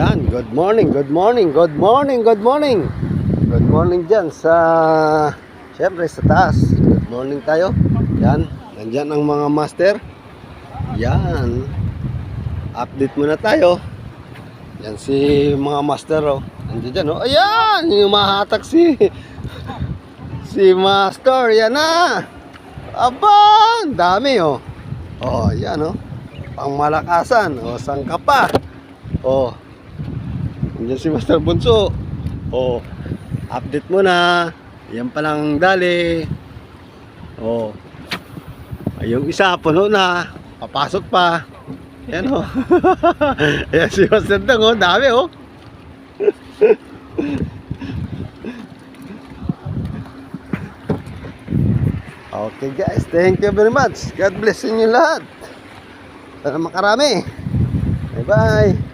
Yan, good morning, good morning, good morning, good morning. Good morning dyan sa, syempre sa taas. Good morning tayo. Yan, nandyan ang mga master. Yan, update muna tayo. Yan si mga master oh. Nandiyan dyan oh. Ayan, yung mahatak si master. Yan na. Aba, ang dami oh. Oh, yan oh. Pangmalakasan. Oh, sangka pa. Oh. Nandiyan si Master Bunso. Oh, update muna. Yan palang dali. Oh. Ay, yung isa puno na. Papasok pa. Yan oh. Ayan si Master Dang oh. Dami oh. Okay guys, thank you very much. God bless inyo lahat. Sana makarami. Bye bye.